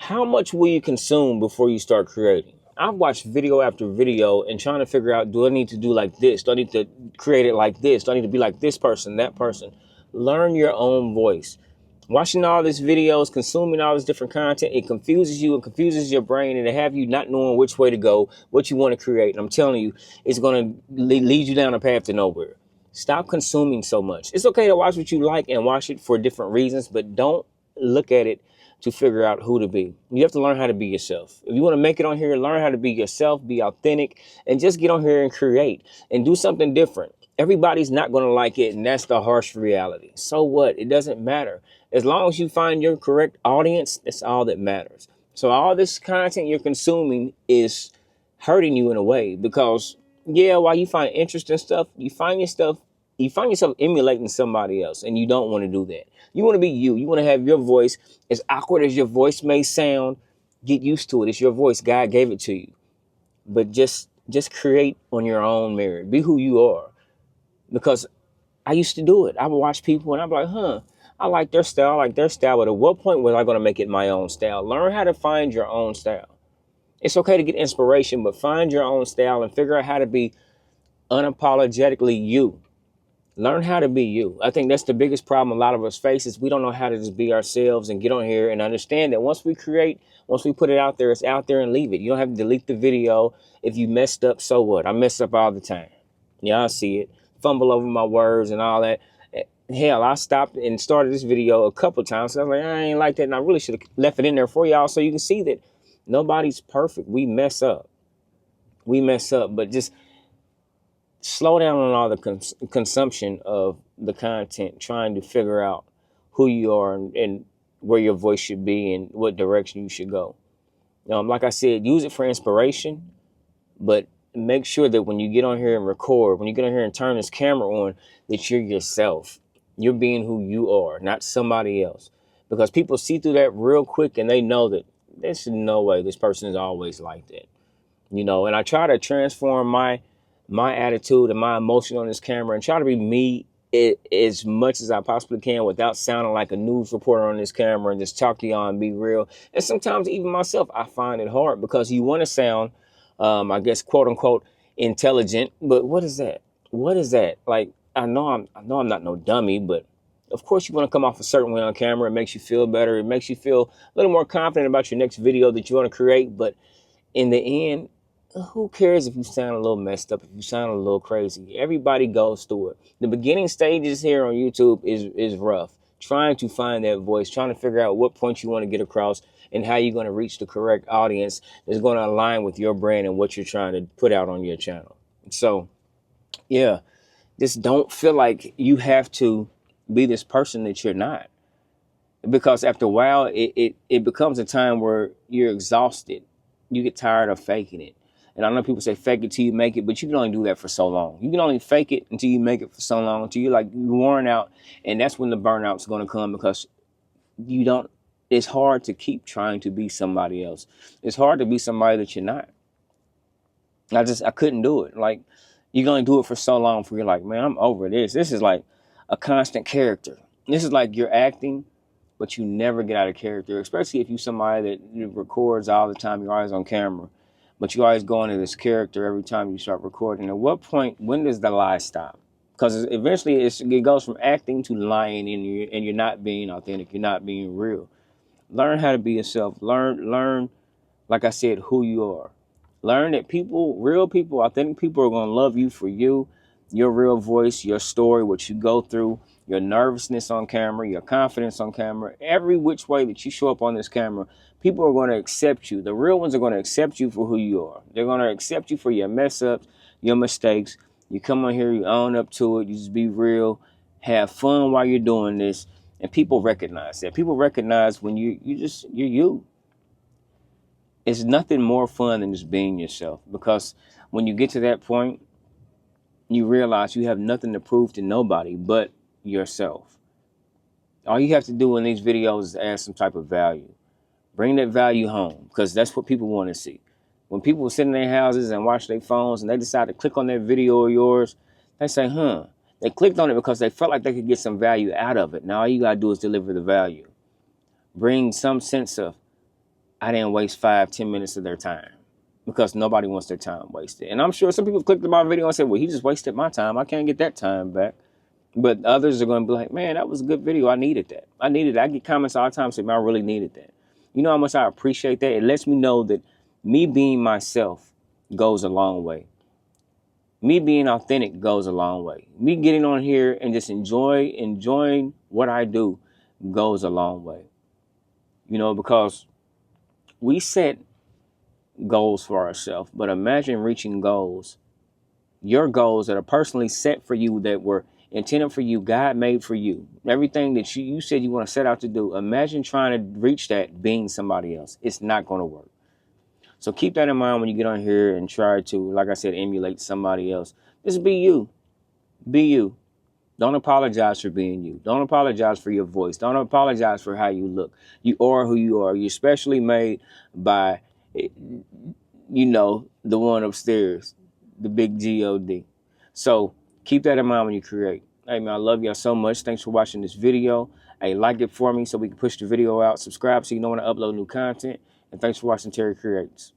how much will you consume before you start creating? I've watched video after video and trying to figure out, do I need to do like this? Do I need to create it like this? Do I need to be like this person, that person? Learn your own voice. Watching all these videos, consuming all this different content, it confuses you and confuses your brain, and it have you not knowing which way to go, what you want to create. And I'm telling you, it's going to lead you down a path to nowhere. Stop consuming so much. It's okay to watch what you like and watch it for different reasons, but don't look at it to figure out who to be. You have to learn how to be yourself. If you want to make it on here, learn how to be yourself, be authentic, and just get on here and create and do something different. Everybody's not going to like it, and that's the harsh reality. So what? It doesn't matter. As long as you find your correct audience, that's all that matters. So all this content you're consuming is hurting you in a way because, yeah, while you find interest in stuff, you find yourself emulating somebody else, and you don't want to do that. You want to be you. You want to have your voice. As awkward as your voice may sound, get used to it. It's your voice. God gave it to you. But just create on your own merit. Be who you are. Because I used to do it. I would watch people and I'm like, I like their style, But at what point was I going to make it my own style? Learn how to find your own style. It's okay to get inspiration, but find your own style and figure out how to be unapologetically you. Learn how to be you. I think that's the biggest problem a lot of us face is we don't know how to just be ourselves and get on here and understand that once we create, once we put it out there, it's out there and leave it. You don't have to delete the video. If you messed up, so what? I mess up all the time. Yeah, I see it. Fumble over my words and all that. Hell, I stopped and started this video a couple of times. So I was like, I ain't like that. And I really should have left it in there for y'all so you can see that nobody's perfect. We mess up. But just slow down on all the consumption of the content, trying to figure out who you are and where your voice should be and what direction you should go. Like I said, use it for inspiration, but make sure that when you get on here and record, when you get on here and turn this camera on, that you're yourself. You're being who you are, not somebody else. Because people see through that real quick and they know that there's no way this person is always like that. And I try to transform my attitude and my emotion on this camera and try to be me as much as I possibly can without sounding like a news reporter on this camera and just talk to y'all and be real. And sometimes even myself, I find it hard because you want to sound, I guess, quote unquote, intelligent. But what is that? What is that? Like, I know I'm not no dummy, but of course you want to come off a certain way on camera. It makes you feel better. It makes you feel a little more confident about your next video that you want to create. But in the end, who cares if you sound a little messed up, if you sound a little crazy? Everybody goes through it. The beginning stages here on YouTube is rough. Trying to find that voice, trying to figure out what point you want to get across and how you're going to reach the correct audience that's going to align with your brand and what you're trying to put out on your channel. So, yeah, just don't feel like you have to be this person that you're not. Because after a while, it becomes a time where you're exhausted. You get tired of faking it. And I know people say fake it till you make it, but you can only do that for so long. You can only fake it until you make it for so long, until you're worn out. And that's when the burnout's going to come because it's hard to keep trying to be somebody else. It's hard to be somebody that you're not. I couldn't do it. Like, you can only do it for so long before you're like, man, I'm over this. This is like a constant character. This is like you're acting, but you never get out of character, especially if you're somebody that records all the time. You're always on camera. But you always go into this character every time you start recording. At what point, when does the lie stop? Because eventually it goes from acting to lying, and you're not being authentic. You're not being real. Learn how to be yourself. Learn, like I said, who you are. Learn that real people, authentic people are going to love you for you, your real voice, your story, what you go through, your nervousness on camera, your confidence on camera, every which way that you show up on this camera. People are going to accept you. The real ones are going to accept you for who you are. They're going to accept you for your mess ups, your mistakes. You come on here, you own up to it. You just be real, have fun while you're doing this. And people recognize that. People recognize when you're you. It's nothing more fun than just being yourself. Because when you get to that point, you realize you have nothing to prove to nobody but yourself. All you have to do in these videos is add some type of value. Bring that value home, because that's what people want to see. When people sit in their houses and watch their phones and they decide to click on that video of yours, they say, They clicked on it because they felt like they could get some value out of it. Now all you got to do is deliver the value. Bring some sense of I didn't waste 5-10 minutes of their time, because nobody wants their time wasted. And I'm sure some people clicked on my video and said, well, he just wasted my time. I can't get that time back. But others are going to be like, man, that was a good video. I needed that. I needed that. I get comments all the time saying, man, I really needed that. You know how much I appreciate that? It lets me know that me being myself goes a long way. Me being authentic goes a long way. Me getting on here and just enjoying what I do goes a long way. You know, because we set goals for ourselves, but imagine reaching goals, your goals that are personally set for you, that were intended for you, God made for you. Everything that you said you want to set out to do. Imagine trying to reach that being somebody else. It's not going to work. So keep that in mind when you get on here and try to, like I said, emulate somebody else. Just be you. Be you. Don't apologize for being you. Don't apologize for your voice. Don't apologize for how you look. You are who you are. You're specially made by, you know, the one upstairs, the big God. So keep that in mind when you create. Hey, man, I love y'all so much. Thanks for watching this video. Hey, like it for me so we can push the video out. Subscribe so you know when I upload new content. And thanks for watching Terry Creates.